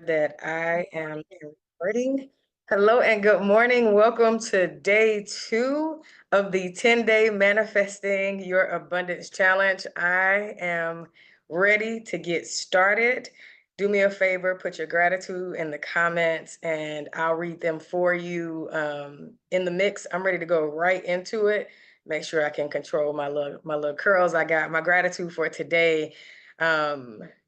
that I am recording. Hello and good morning. Welcome to day 2 of the 10-day Manifesting Your Abundance Challenge. I am ready to get started. Do me a favor, put your gratitude in the comments and I'll read them for you in the mix. I'm ready to go right into it. Make sure I can control my little curls. I got my gratitude for today.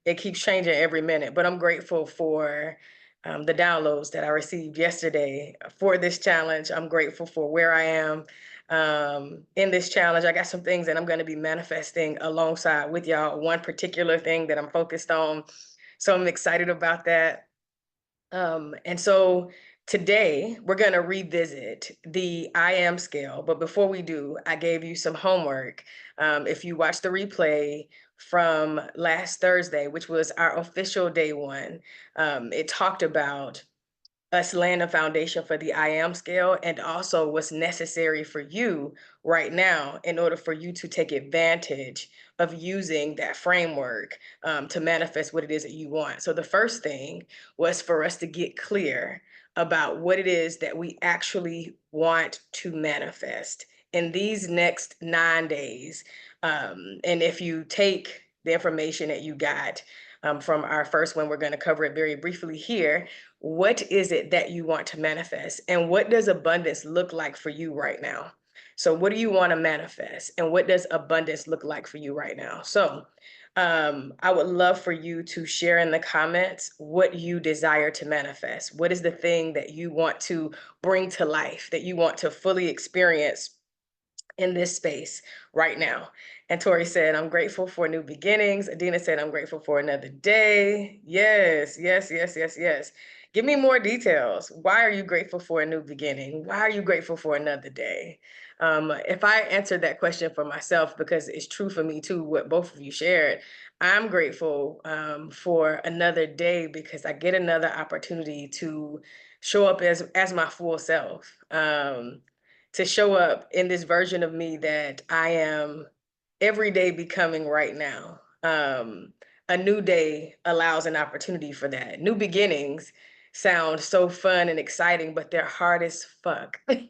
It keeps changing every minute, but I'm grateful for the downloads that I received yesterday for this challenge. I'm grateful for where I am in this challenge. I got some things that I'm going to be manifesting alongside with y'all. One particular thing that I'm focused on. So I'm excited about that. And so today we're going to revisit the I am scale. But before we do, I gave you some homework. If you watch the replay from last Thursday, which was our official day 1, it talked about us laying a foundation for the I am scale and also what's necessary for you right now in order for you to take advantage of using that framework to manifest what it is that you want. So the first thing was for us to get clear about what it is that we actually want to manifest in these next 9 days. And if you take the information that you got from our first one, we're going to cover it very briefly here. What is it that you want to manifest? And what does abundance look like for you right now? So what do you want to manifest? And what does abundance look like for you right now? So I would love for you to share in the comments what you desire to manifest. What is the thing that you want to bring to life, that you want to fully experience in this space right now? And Tori said, I'm grateful for new beginnings. Adina said, I'm grateful for another day. Yes, yes, yes, yes, yes. Give me more details. Why are you grateful for a new beginning? Why are you grateful for another day? If I answered that question for myself, because it's true for me too, what both of you shared, I'm grateful for another day because I get another opportunity to show up as my full self. To show up in this version of me that I am every day becoming right now. A new day allows an opportunity for that. New beginnings sound so fun and exciting, but they're hard as fuck. And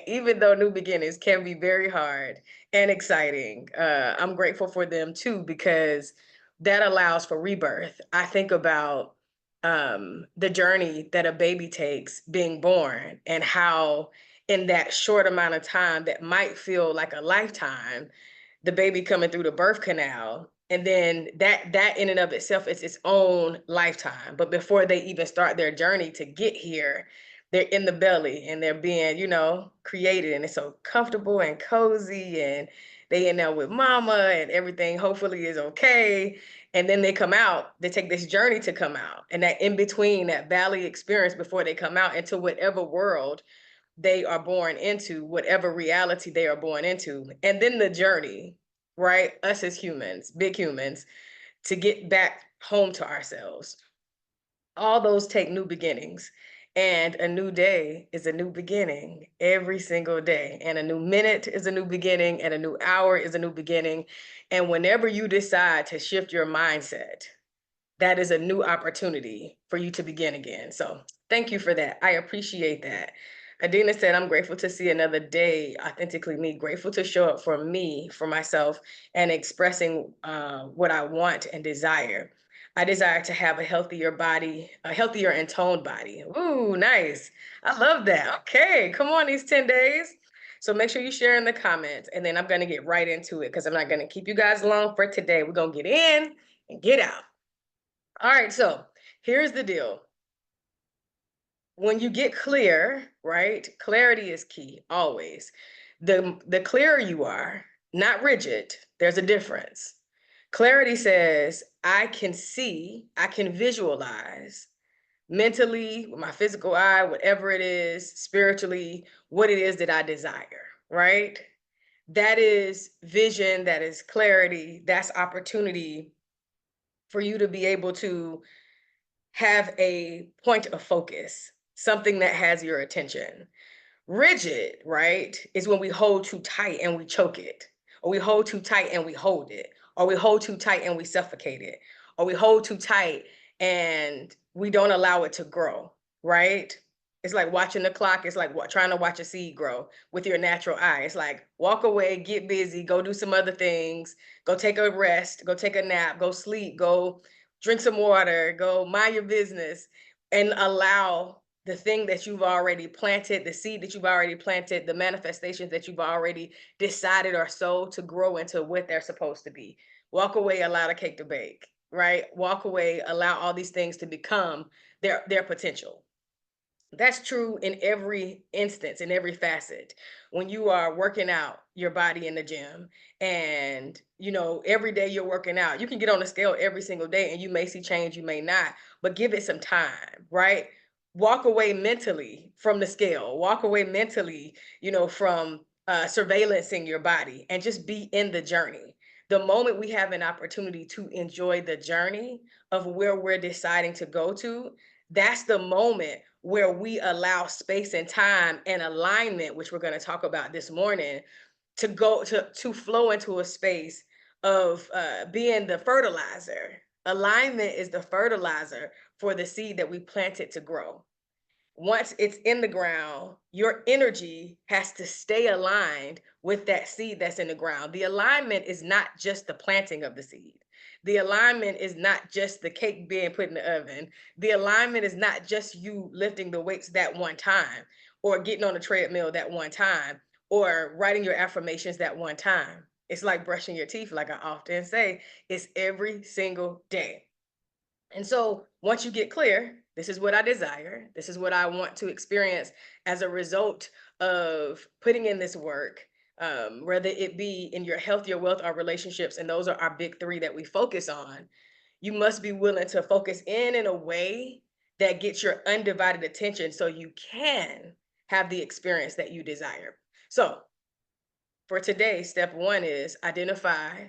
even though new beginnings can be very hard and exciting, I'm grateful for them too, because that allows for rebirth. I think about the journey that a baby takes being born and how in that short amount of time that might feel like a lifetime, the baby coming through the birth canal, and then that in and of itself is its own lifetime. But before they even start their journey to get here, they're in the belly and they're being, created, and it's so comfortable and cozy, and they in there with mama and everything hopefully is okay. And then they come out, they take this journey to come out, and that in between, that valley experience before they come out into whatever world they are born into, whatever reality they are born into. And then the journey, right? Us as humans, big humans, to get back home to ourselves. All those take new beginnings. And a new day is a new beginning every single day. And a new minute is a new beginning, and a new hour is a new beginning. And whenever you decide to shift your mindset, that is a new opportunity for you to begin again. So thank you for that. I appreciate that. Adina said, I'm grateful to see another day authentically me, grateful to show up for me, for myself, and expressing what I want and desire. I desire to have a healthier body, a healthier and toned body. Ooh, nice. I love that. Okay, come on these 10 days. So make sure you share in the comments, and then I'm going to get right into it because I'm not going to keep you guys long for today. We're going to get in and get out. All right, so here's the deal. When you get clear, right? Clarity is key, always. The clearer you are, not rigid, there's a difference. Clarity says, I can see, I can visualize mentally, with my physical eye, whatever it is, spiritually, what it is that I desire, right? That is vision, that is clarity, that's opportunity for you to be able to have a point of focus, something that has your attention. Rigid, right, is when we hold too tight and we choke it, or we hold too tight and we hold it, or we hold too tight and we suffocate it, or we hold too tight and we don't allow it to grow, right? It's like watching the clock. It's like trying to watch a seed grow with your natural eye. It's like walk away, get busy, go do some other things, go take a rest, go take a nap, go sleep, go drink some water, go mind your business, and allow the thing that you've already planted, the seed that you've already planted, the manifestations that you've already decided or sowed to grow into what they're supposed to be. Walk away, allow the cake to bake, right? Walk away, allow all these things to become their potential. That's true in every instance, in every facet. When you are working out your body in the gym and, every day you're working out, you can get on a scale every single day and you may see change, you may not, but give it some time, right? Walk away mentally from the scale, walk away mentally, from surveillancing your body and just be in the journey. The moment we have an opportunity to enjoy the journey of where we're deciding to go to, that's the moment where we allow space and time and alignment, which we're going to talk about this morning, to go to flow into a space of being the fertilizer. Alignment is the fertilizer for the seed that we planted to grow. Once it's in the ground, your energy has to stay aligned with that seed that's in the ground. The alignment is not just the planting of the seed. The alignment is not just the cake being put in the oven. The alignment is not just you lifting the weights that one time or getting on a treadmill that one time or writing your affirmations that one time. It's like brushing your teeth, like I often say, it's every single day. And so once you get clear, this is what I desire, this is what I want to experience as a result of putting in this work, whether it be in your health, your wealth, or relationships, and those are our big three that we focus on, you must be willing to focus in a way that gets your undivided attention so you can have the experience that you desire. So for today, step one is identify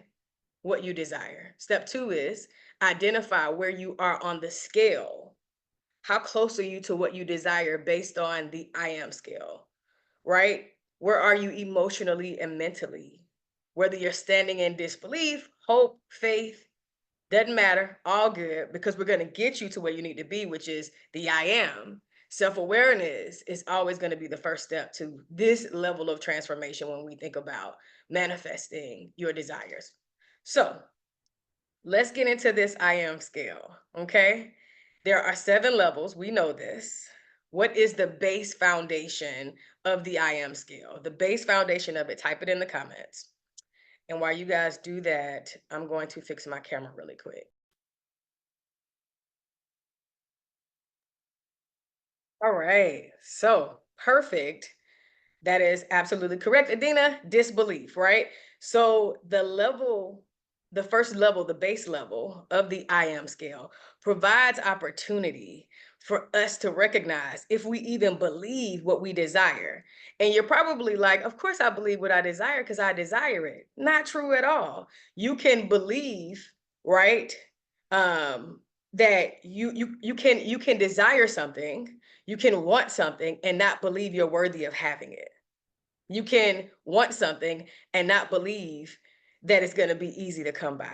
what you desire. Step two is identify where you are on the scale. How close are you to what you desire based on the I am scale, right? Where are you emotionally and mentally? Whether you're standing in disbelief, hope, faith, doesn't matter, all good, because we're going to get you to where you need to be, which is the I am. Self-awareness is always going to be the first step to this level of transformation when we think about manifesting your desires. So let's get into this I am scale, okay? There are 7 levels, we know this. What is the base foundation of the I am scale? The base foundation of it, type it in the comments. And while you guys do that, I'm going to fix my camera really quick. All right, so perfect. That is absolutely correct, Adina. Disbelief, right? So the first level, the base level of the I am scale provides opportunity for us to recognize if we even believe what we desire. And you're probably like, of course I believe what I desire because I desire it. Not true at all. You can believe, right? Um, that you can desire something, you can want something and not believe you're worthy of having it. You can want something and not believe that it's going to be easy to come by.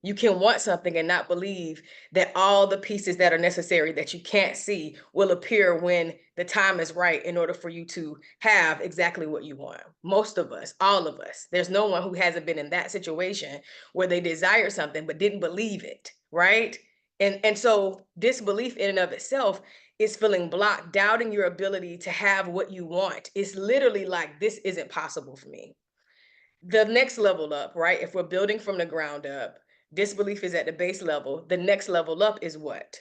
You can want something and not believe that all the pieces that are necessary that you can't see will appear when the time is right in order for you to have exactly what you want. Most of us, all of us, there's no one who hasn't been in that situation where they desire something but didn't believe it, right? And so disbelief in and of itself is feeling blocked, doubting your ability to have what you want. It's literally like, this isn't possible for me. The next level up, right? If we're building from the ground up, disbelief is at the base level. The next level up is what?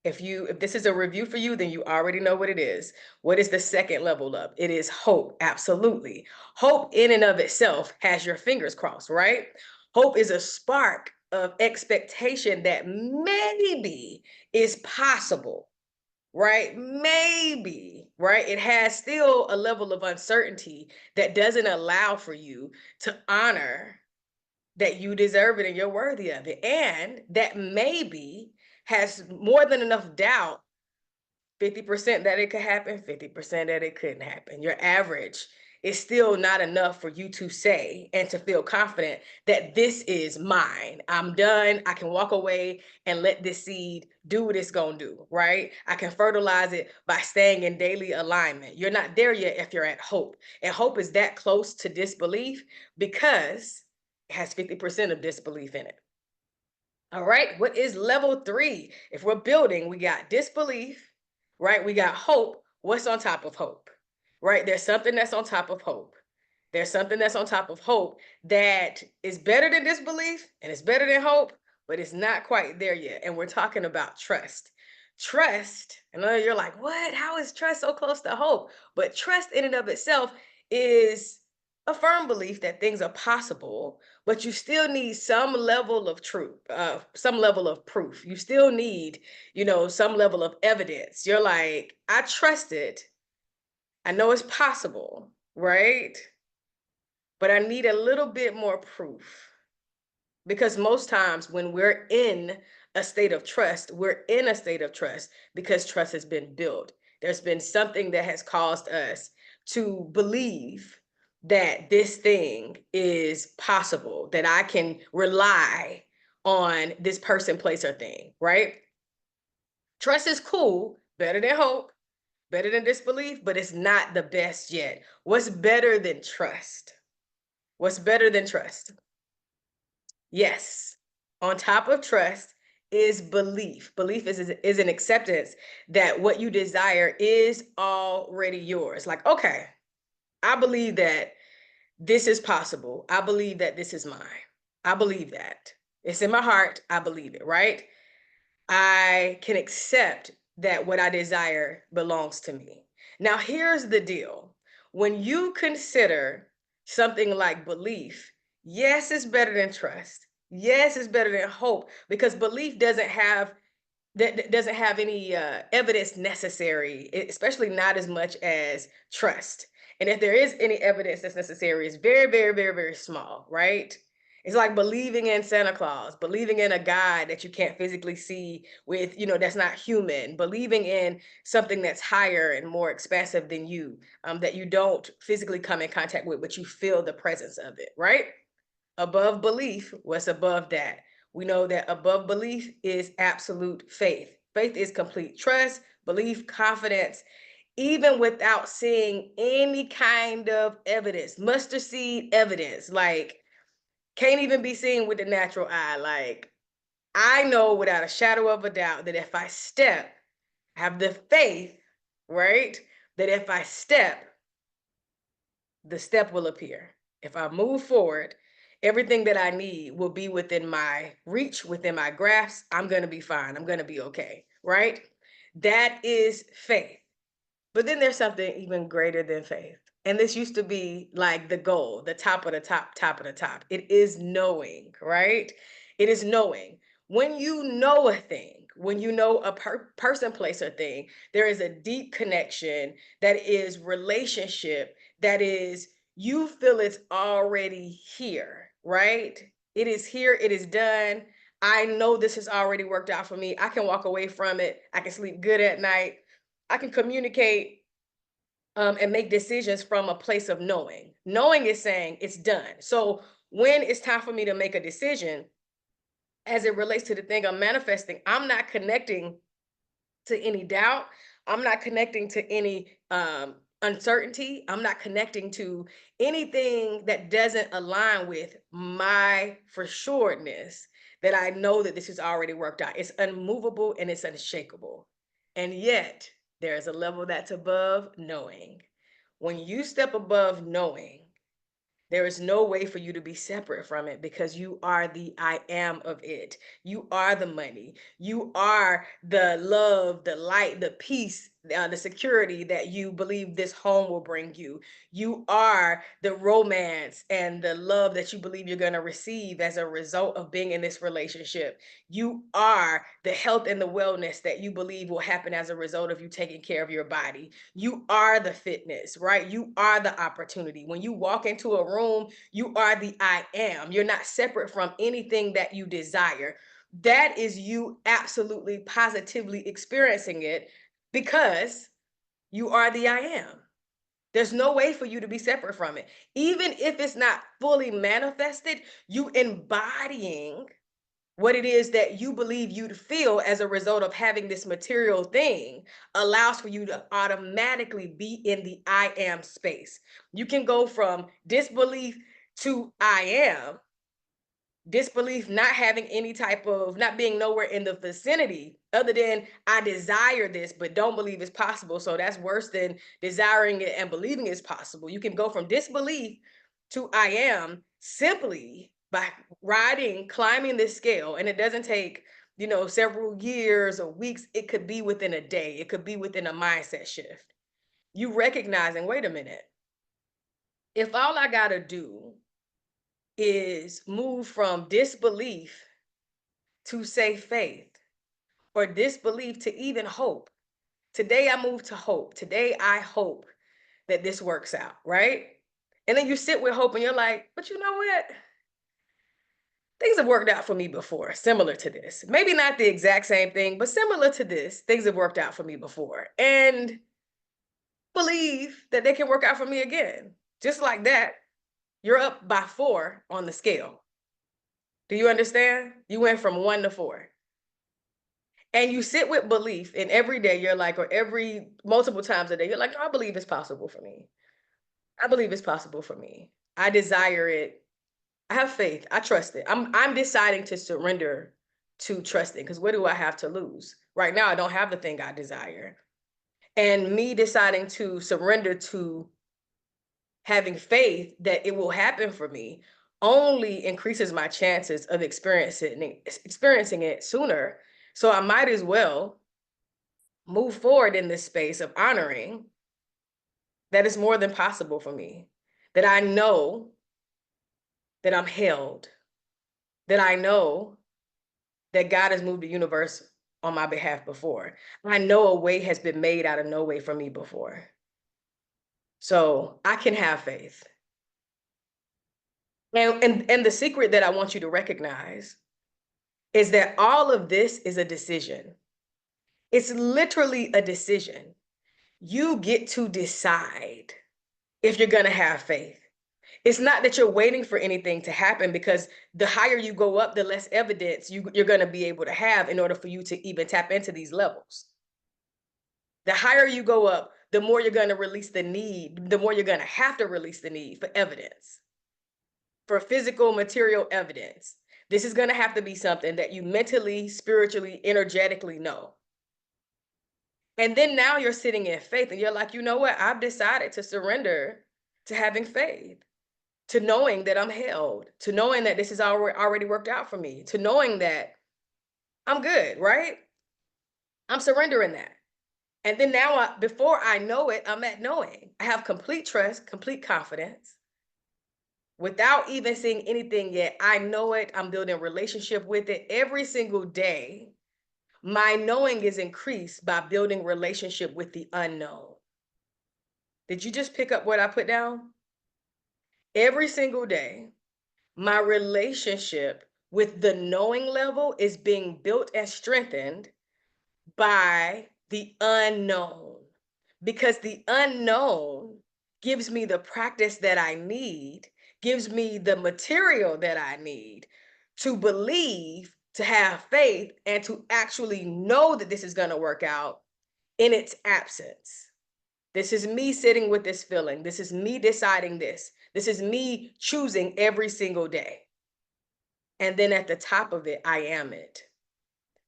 If this is a review for you, then you already know what it is. What is the second level up? It is hope. Absolutely. Hope in and of itself has your fingers crossed, right? Hope is a spark of expectation that maybe is possible, right? Maybe, right? It has still a level of uncertainty that doesn't allow for you to honor that you deserve it and you're worthy of it. And that maybe has more than enough doubt, 50% that it could happen, 50% that it couldn't happen. Your average is still not enough for you to say and to feel confident that this is mine. I'm done. I can walk away and let this seed do what it's going to do, right? I can fertilize it by staying in daily alignment. You're not there yet if you're at hope. And hope is that close to disbelief because it has 50% of disbelief in it. All right, what is level 3? If we're building, we got disbelief, right? We got hope. What's on top of hope, right? There's something that's on top of hope. There's something that's on top of hope that is better than disbelief and it's better than hope, but it's not quite there yet. And we're talking about trust. Trust, I know you're like, what? How is trust so close to hope? But trust in and of itself is a firm belief that things are possible, but you still need some level of truth, some level of proof. You still need, some level of evidence. You're like, I trust it. I know it's possible, right? But I need a little bit more proof. Because most times when we're in a state of trust, we're in a state of trust because trust has been built. There's been something that has caused us to believe that this thing is possible, that I can rely on this person, place, or thing, right? Trust is cool, better than hope, better than disbelief, but it's not the best yet. What's better than trust? What's better than trust? Yes, on top of trust is belief. Belief is an acceptance that what you desire is already yours. Like, okay, I believe that this is possible. I believe that this is mine. I believe that. It's in my heart. I believe it, right? I can accept that what I desire belongs to me. Now, here's the deal. When you consider something like belief, yes, it's better than trust. Yes, it's better than hope because belief doesn't have that doesn't have any evidence necessary, especially not as much as trust. And if there is any evidence that's necessary, it's very, very, very, very small, right? It's like believing in Santa Claus, believing in a God that you can't physically see with, that's not human, believing in something that's higher and more expansive than you, that you don't physically come in contact with, but you feel the presence of it, right? Above belief, what's above that? We know that above belief is absolute faith. Faith is complete trust, belief, confidence, even without seeing any kind of evidence, mustard seed evidence, like can't even be seen with the natural eye. Like, I know without a shadow of a doubt that if I step, have the faith, right? That if I step, the step will appear. If I move forward, everything that I need will be within my reach, within my grasp. I'm going to be fine. I'm going to be okay, right? That is faith. But then there's something even greater than faith. And this used to be like the goal, the top of the top, top of the top. It is knowing, right? It is knowing. When you know a thing, when you know a person, place, or thing, there is a deep connection that is relationship, that is, you feel it's already here, right? It is here, it is done. I know this has already worked out for me. I can walk away from it. I can sleep good at night. I can communicate and make decisions from a place of knowing. Knowing is saying it's done. So when it's time for me to make a decision, as it relates to the thing I'm manifesting, I'm not connecting to any doubt. I'm not connecting to any uncertainty. I'm not connecting to anything that doesn't align with my for sureness that I know that this is already worked out. It's unmovable and it's unshakable. And yet, there's a level that's above knowing. When you step above knowing, there is no way for you to be separate from it because you are the I am of it. You are the money. You are the love, the light, the peace, the security that you believe this home will bring you. You are the romance and the love that you believe you're going to receive as a result of being in this relationship. You are the health and the wellness that you believe will happen as a result of you taking care of your body. You are the fitness, right? You are the opportunity. When you walk into a room, you are the I am. You're not separate from anything that you desire. That is you absolutely positively experiencing it because you are the I am. There's no way for you to be separate from it. Even if it's not fully manifested, you embodying what it is that you believe you'd feel as a result of having this material thing allows for you to automatically be in the I am space. You can go from disbelief to I am, disbelief not having any type of, not being nowhere in the vicinity other than I desire this but don't believe it's possible, so that's worse than desiring it and believing it's possible. You can go from disbelief to I am simply by climbing this scale, and it doesn't take several years or weeks. It could be within a day, it could be within a mindset shift. You recognizing, wait a minute, if all I gotta do is move from disbelief to say faith, or disbelief to even hope. Today I move to hope. Today I hope that this works out, right? And then you sit with hope and you're like, but you know what? Things have worked out for me before, similar to this. Maybe not the exact same thing, but similar to this. Things have worked out for me before. And believe that they can work out for me again. Just like that, you're up by 4 on the scale. Do you understand? You went from 1 to 4. And you sit with belief, and every day you're like, or every multiple times a day, you're like, no, I believe it's possible for me. I believe it's possible for me. I desire it. I have faith. I trust it. I'm deciding to surrender to trusting, because what do I have to lose? Right now, I don't have the thing I desire. And me deciding to surrender to having faith that it will happen for me only increases my chances of experiencing it sooner. So I might as well move forward in this space of honoring that it's more than possible for me, that I know that I'm held, that I know that God has moved the universe on my behalf before. I know a way has been made out of no way for me before. So I can have faith. And the secret that I want you to recognize is that all of this is a decision. It's literally a decision. You get to decide if you're going to have faith. It's not that you're waiting for anything to happen, because the higher you go up, the less evidence you're going to be able to have in order for you to even tap into these levels. The higher you go up, the more you're going to release the need, the more you're going to have to release the need for evidence, for physical material evidence. This is going to have to be something that you mentally, spiritually, energetically know. And then now you're sitting in faith and you're like, you know what? I've decided to surrender to having faith, to knowing that I'm held, to knowing that this is already worked out for me, to knowing that I'm good, right? I'm surrendering that. And then now, before I know it, I'm at knowing. I have complete trust, complete confidence. Without even seeing anything yet, I know it. I'm building a relationship with it every single day. My knowing is increased by building relationship with the unknown. Did you just pick up what I put down? Every single day, my relationship with the knowing level is being built and strengthened by the unknown, because the unknown gives me the practice that I need, gives me the material that I need to believe, to have faith, and to actually know that this is going to work out in its absence. This is me sitting with this feeling. This is me deciding this. This is me choosing every single day. And then at the top of it, I am it.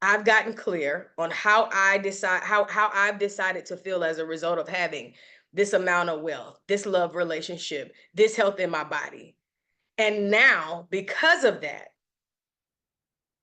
I've gotten clear on how I've decided to feel as a result of having this amount of wealth, this love relationship, this health in my body. And now, because of that,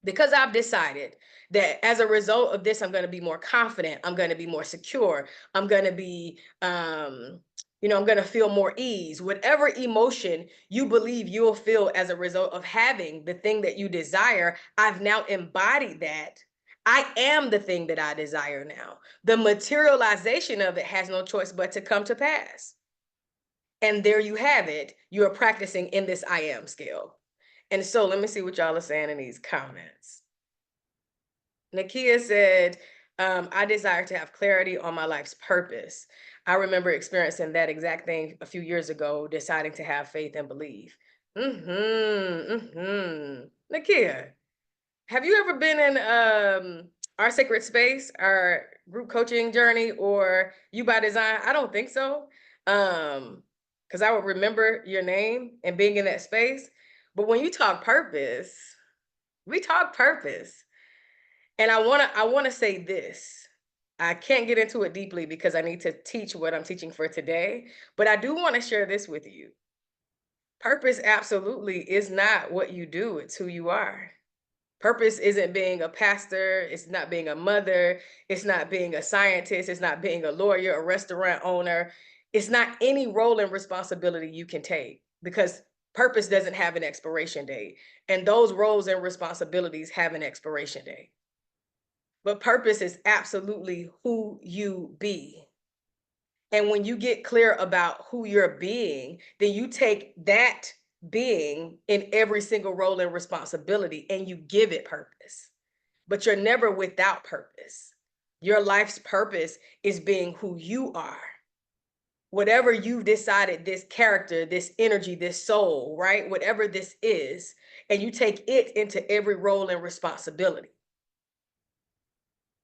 because I've decided that as a result of this, I'm going to be more confident, I'm going to be more secure, I'm going to be, I'm going to feel more ease. Whatever emotion you believe you'll feel as a result of having the thing that you desire, I've now embodied that. I am the thing that I desire now. The materialization of it has no choice but to come to pass. And there you have it. You are practicing in this I am scale. And so let me see what y'all are saying in these comments. Nakia said, I desire to have clarity on my life's purpose. I remember experiencing that exact thing a few years ago, deciding to have faith and believe. Nakia, have you ever been in our sacred space, our group coaching journey, or You by Design? I don't think so. Because I would remember your name and being in that space. But when you talk purpose, we talk purpose. And I wanna say this. I can't get into it deeply because I need to teach what I'm teaching for today, but I do want to share this with you. Purpose absolutely is not what you do, it's who you are. Purpose isn't being a pastor, it's not being a mother, it's not being a scientist, it's not being a lawyer, a restaurant owner. It's not any role and responsibility you can take because purpose doesn't have an expiration date. And those roles and responsibilities have an expiration date. But purpose is absolutely who you be. And when you get clear about who you're being, then you take that being in every single role and responsibility and you give it purpose. But you're never without purpose. Your life's purpose is being who you are. Whatever you've decided, this character, this energy, this soul, right? Whatever this is, and you take it into every role and responsibility.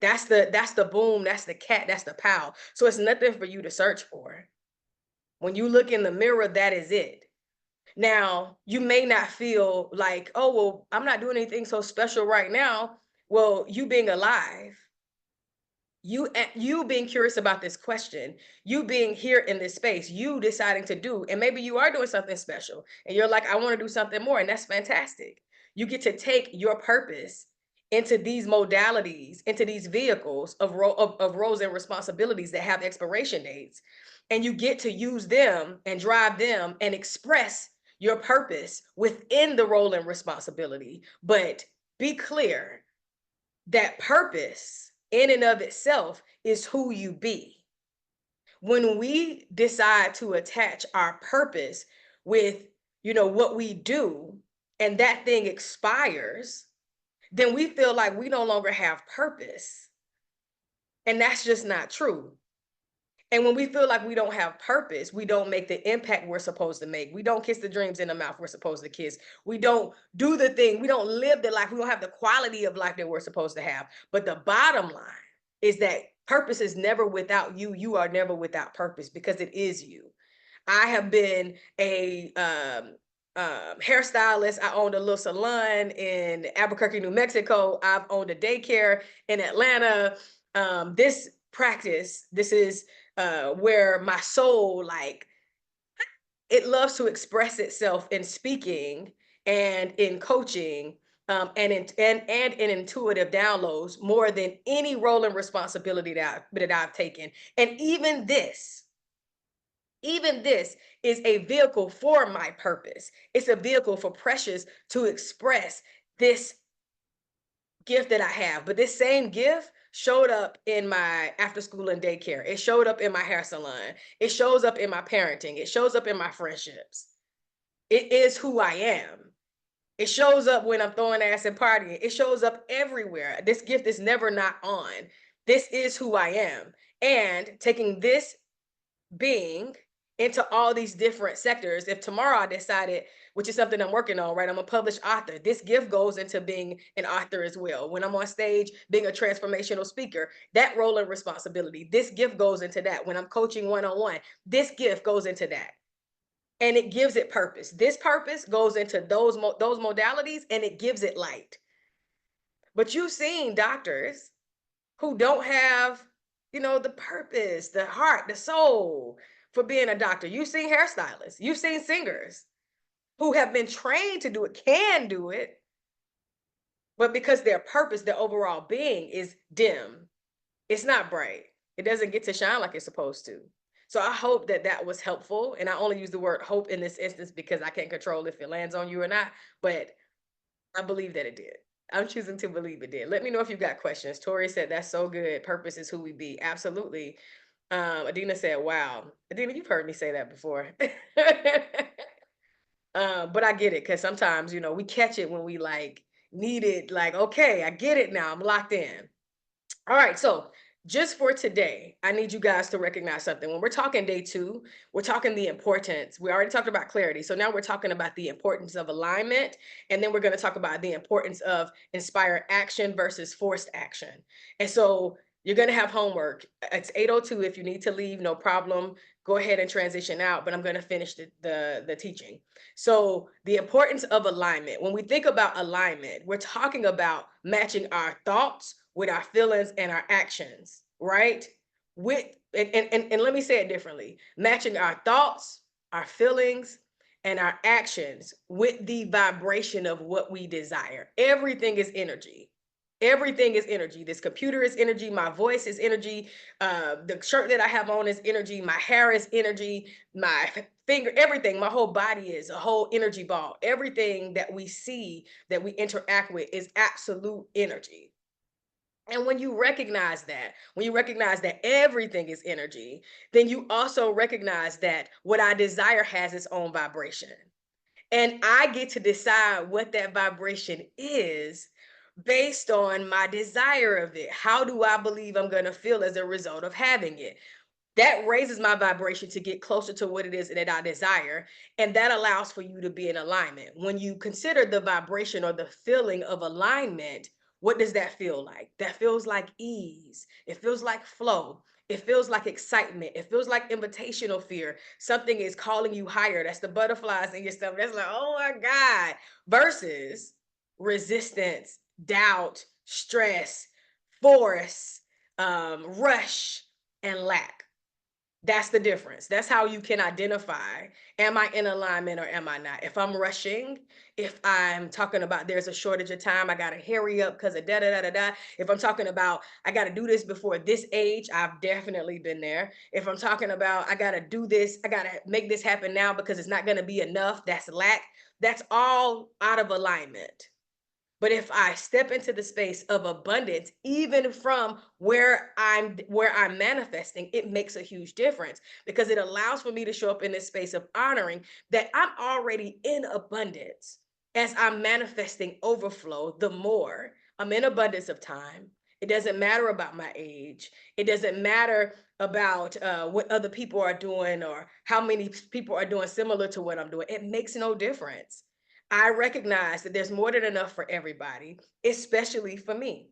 That's the boom, that's the cat, that's the pow. So it's nothing for you to search for. When you look in the mirror, that is it. Now, you may not feel like, oh, well, I'm not doing anything so special right now. Well, you being alive, you being curious about this question, you being here in this space, you deciding to do, and maybe you are doing something special, and you're like, I want to do something more, and that's fantastic. You get to take your purpose into these modalities, into these vehicles of roles and responsibilities that have expiration dates, and you get to use them and drive them and express your purpose within the role and responsibility. But be clear that purpose in and of itself is who you be. When we decide to attach our purpose with, what we do, and that thing expires, then we feel like we no longer have purpose. And that's just not true. And when we feel like we don't have purpose, we don't make the impact we're supposed to make. We don't kiss the dreams in the mouth we're supposed to kiss. We don't do the thing. We don't live the life. We don't have the quality of life that we're supposed to have. But the bottom line is that purpose is never without you. You are never without purpose because it is you. I have been a hairstylist. I owned a little salon in Albuquerque, New Mexico. I've owned a daycare in Atlanta. This practice, this is where my soul, like, it loves to express itself in speaking and in coaching, and in intuitive downloads more than any role and responsibility that I've taken. And even this is a vehicle for my purpose. It's a vehicle for Precious to express this gift that I have. But this same gift showed up in my after school and daycare. It showed up in my hair salon. It shows up in my parenting. It shows up in my friendships. It is who I am. It shows up when I'm throwing ass and partying. It shows up everywhere. This gift is never not on. This is who I am. And taking this being into all these different sectors. If tomorrow I decided, which is something I'm working on, right? I'm a published author. This gift goes into being an author as well. When I'm on stage, being a transformational speaker, that role and responsibility, this gift goes into that. When I'm coaching one-on-one, this gift goes into that. And it gives it purpose. This purpose goes into those modalities and it gives it light. But you've seen doctors who don't have, the purpose, the heart, the soul for being a doctor. You've seen hairstylists, you've seen singers who have been trained to do it, can do it, but because their purpose, their overall being is dim, it's not bright, it doesn't get to shine like it's supposed to. So I hope that that was helpful. And I only use the word hope in this instance because I can't control if it lands on you or not, but I believe that it did. I'm choosing to believe it did. Let me know if you got questions. Tori said, that's so good. Purpose is who we be. Absolutely. Adina said, wow. Adina, you've heard me say that before. But I get it because sometimes, we catch it when we like need it. Like, okay, I get it now. I'm locked in. All right. So just for today, I need you guys to recognize something. When we're talking day 2, we're talking the importance. We already talked about clarity. So now we're talking about the importance of alignment. And then we're going to talk about the importance of inspired action versus forced action. And so you're going to have homework. It's 8:02. If you need to leave, no problem. Go ahead and transition out, but I'm going to finish the teaching. So the importance of alignment. When we think about alignment, we're talking about matching our thoughts with our feelings and our actions, right? With and let me say it differently. Matching our thoughts, our feelings, and our actions with the vibration of what we desire. Everything is energy. Everything is energy. This computer is energy. My voice is energy. The shirt that I have on is energy. My hair is energy. My finger, everything, my whole body is a whole energy ball. Everything that we see, that we interact with, is absolute energy. And when you recognize that, when you recognize that everything is energy, then you also recognize that what I desire has its own vibration. And I get to decide what that vibration is based on my desire of it. How do I believe I'm going to feel as a result of having it? That raises my vibration to get closer to what it is that I desire. And that allows for you to be in alignment. When you consider the vibration or the feeling of alignment, what does that feel like? That feels like ease. It feels like flow. It feels like excitement. It feels like invitational fear. Something is calling you higher. That's the butterflies in your stomach. That's like, oh my God. Versus resistance, doubt, stress, force, rush, and lack. That's the difference. That's how you can identify, am I in alignment or am I not? If I'm rushing, if I'm talking about there's a shortage of time, I got to hurry up because of da da da da da. If I'm talking about I got to do this before this age, I've definitely been there. If I'm talking about I got to do this, I got to make this happen now because it's not going to be enough, that's lack. That's all out of alignment. But if I step into the space of abundance, even from where I'm manifesting, it makes a huge difference because it allows for me to show up in this space of honoring that I'm already in abundance. As I'm manifesting overflow, the more I'm in abundance of time. It doesn't matter about my age. It doesn't matter about what other people are doing or how many people are doing similar to what I'm doing. It makes no difference. I recognize that there's more than enough for everybody, especially for me.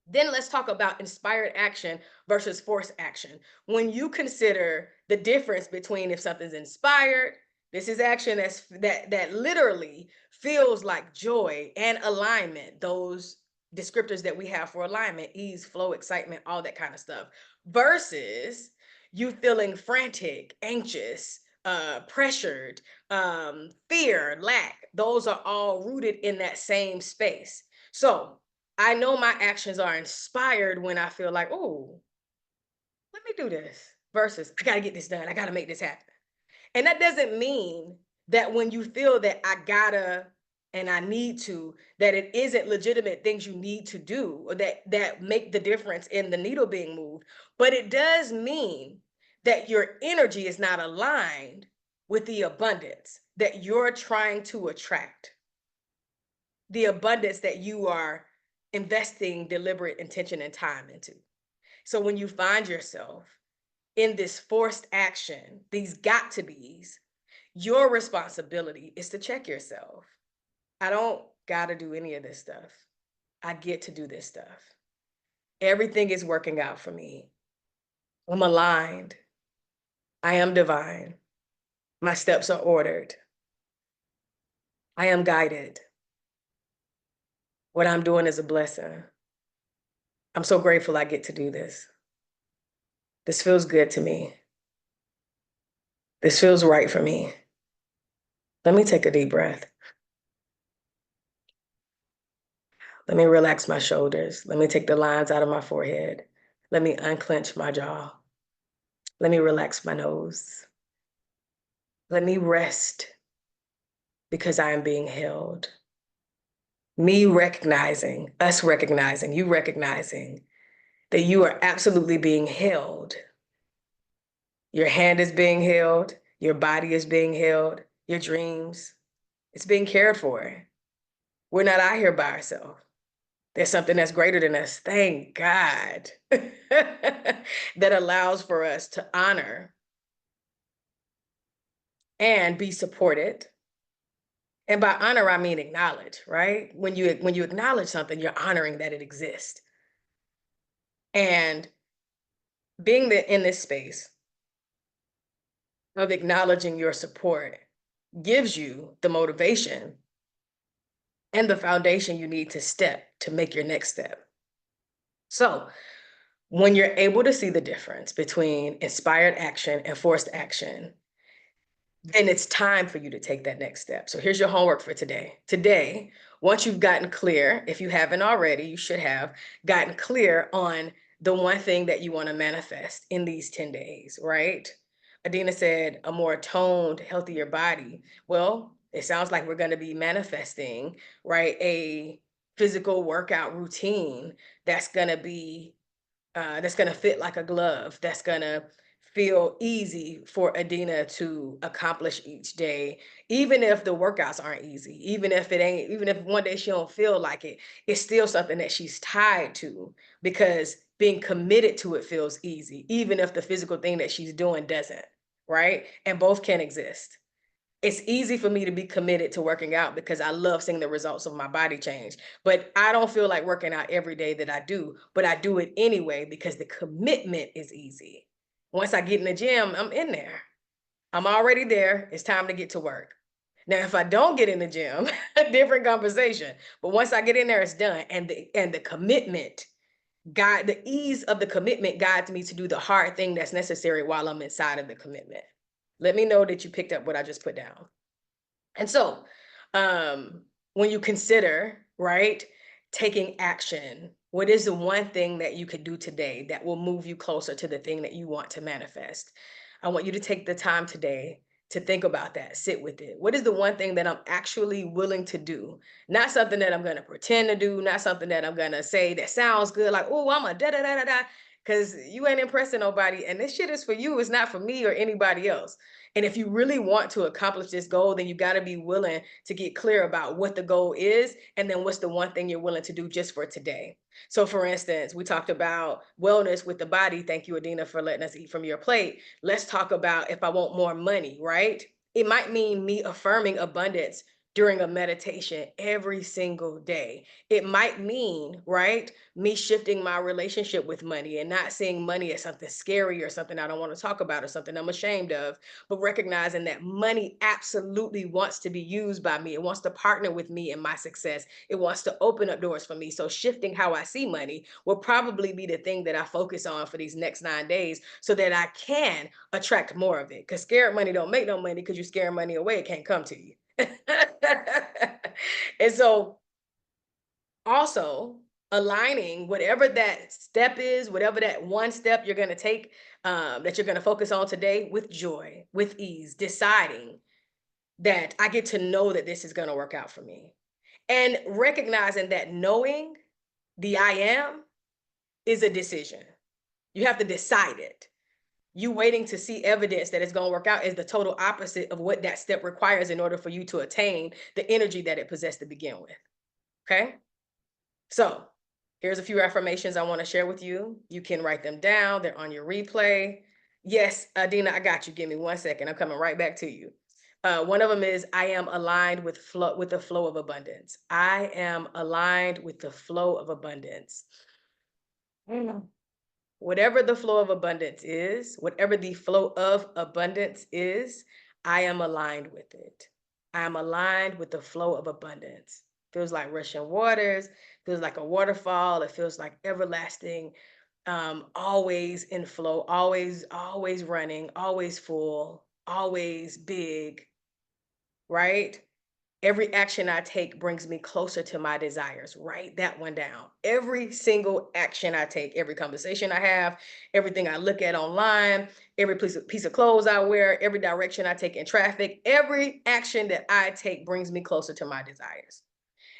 Then let's talk about inspired action versus forced action. When you consider the difference between if something's inspired, this is action that literally feels like joy and alignment, those descriptors that we have for alignment, ease, flow, excitement, all that kind of stuff, versus you feeling frantic, anxious, pressured, fear, lack. Those are all rooted in that same space. So I know my actions are inspired when I feel like, oh, let me do this, versus I got to get this done. I got to make this happen. And that doesn't mean that when you feel that I gotta and I need to, that it isn't legitimate things you need to do or that make the difference in the needle being moved. But it does mean that your energy is not aligned with the abundance that you're trying to attract, the abundance that you are investing deliberate intention and time into. So when you find yourself in this forced action, these got to be's, your responsibility is to check yourself. I don't got to do any of this stuff. I get to do this stuff. Everything is working out for me. I'm aligned. I am divine. My steps are ordered. I am guided. What I'm doing is a blessing. I'm so grateful I get to do this. This feels good to me. This feels right for me. Let me take a deep breath. Let me relax my shoulders. Let me take the lines out of my forehead. Let me unclench my jaw. Let me relax my nose. Let me rest because I am being held. Me recognizing, us recognizing, you recognizing that you are absolutely being held. Your hand is being held. Your body is being held. Your dreams, it's being cared for. We're not out here by ourselves. There's something that's greater than us, thank God, that allows for us to honor and be supported. And by honor, I mean acknowledge, right? When you acknowledge something, you're honoring that it exists. And being in this space of acknowledging your support gives you the motivation and the foundation you need to make your next step. So when you're able to see the difference between inspired action and forced action, then it's time for you to take that next step. So here's your homework for today. Today, once you've gotten clear, if you haven't already, you should have gotten clear on the one thing that you want to manifest in these 10 days, right? Adina said a more toned, healthier body. Well, it sounds like we're going to be manifesting, right? A physical workout routine that's going to be that's going to fit like a glove, that's going to feel easy for Adina to accomplish each day, even if the workouts aren't easy, even if one day she don't feel like it, it's still something that she's tied to because being committed to it feels easy, even if the physical thing that she's doing doesn't, right? And both can exist. It's easy for me to be committed to working out because I love seeing the results of my body change. But I don't feel like working out every day that I do, but I do it anyway because the commitment is easy. Once I get in the gym, I'm in there. I'm already there. It's time to get to work. Now, if I don't get in the gym, a different conversation. But once I get in there, it's done. And the commitment, the ease of the commitment guides me to do the hard thing that's necessary while I'm inside of the commitment. Let me know that you picked up what I just put down. And so, when you consider, right, taking action, what is the one thing that you could do today that will move you closer to the thing that you want to manifest? I want you to take the time today to think about that, sit with it. What is the one thing that I'm actually willing to do? Not something that I'm going to pretend to do, not something that I'm going to say that sounds good, like, oh, I'm a da da da da da, because you ain't impressing nobody. And this shit is for you, it's not for me or anybody else. And if you really want to accomplish this goal, then you got to be willing to get clear about what the goal is and then what's the one thing you're willing to do just for today. So, for instance, we talked about wellness with the body. Thank you, Adina, for letting us eat from your plate. Let's talk about if I want more money, right? It might mean me affirming abundance during a meditation every single day. It might mean, right, me shifting my relationship with money and not seeing money as something scary or something I don't want to talk about or something I'm ashamed of, but recognizing that money absolutely wants to be used by me. It wants to partner with me in my success. It wants to open up doors for me. So shifting how I see money will probably be the thing that I focus on for these next 9 days so that I can attract more of it. Because scared money don't make no money because you're scaring money away. It can't come to you. And so also aligning whatever that step is, whatever that one step you're going to take, that you're going to focus on today with joy, with ease, deciding that I get to know that this is going to work out for me. And recognizing that knowing the I am is a decision. You have to decide it. You waiting to see evidence that it's going to work out is the total opposite of what that step requires in order for you to attain the energy that it possessed to begin with. Okay? So here's a few affirmations I want to share with you. You can write them down. They're on your replay. Yes, Adina, I got you. Give me 1 second. I'm coming right back to you. One of them is I am aligned with the flow of abundance. I am aligned with the flow of abundance. Mm. Whatever the flow of abundance is, whatever the flow of abundance is, I am aligned with it. I am aligned with the flow of abundance. Feels like rushing waters, feels like a waterfall, it feels like everlasting, always in flow, always running, always full, always big, right? Every action I take brings me closer to my desires. Write that one down. Every single action I take, every conversation I have, everything I look at online, every piece of clothes I wear, every direction I take in traffic, every action that I take brings me closer to my desires.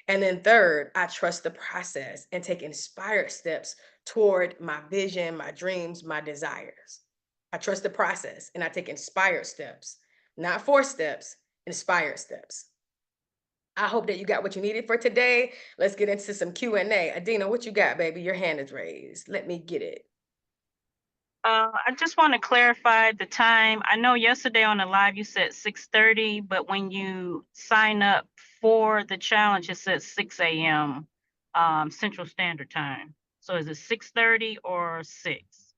And then third, I trust the process and take inspired steps toward my vision, my dreams, my desires. I trust the process and I take inspired steps, not forced steps, inspired steps. I hope that you got what you needed for today. Let's get into some Q&A. Adina, what you got, baby? Your hand is raised. Let me get it. I just want to clarify the time. I know yesterday on the live you said 6:30, but when you sign up for the challenge, it says 6 a.m. Central Standard Time. So is it 6:30 or 6?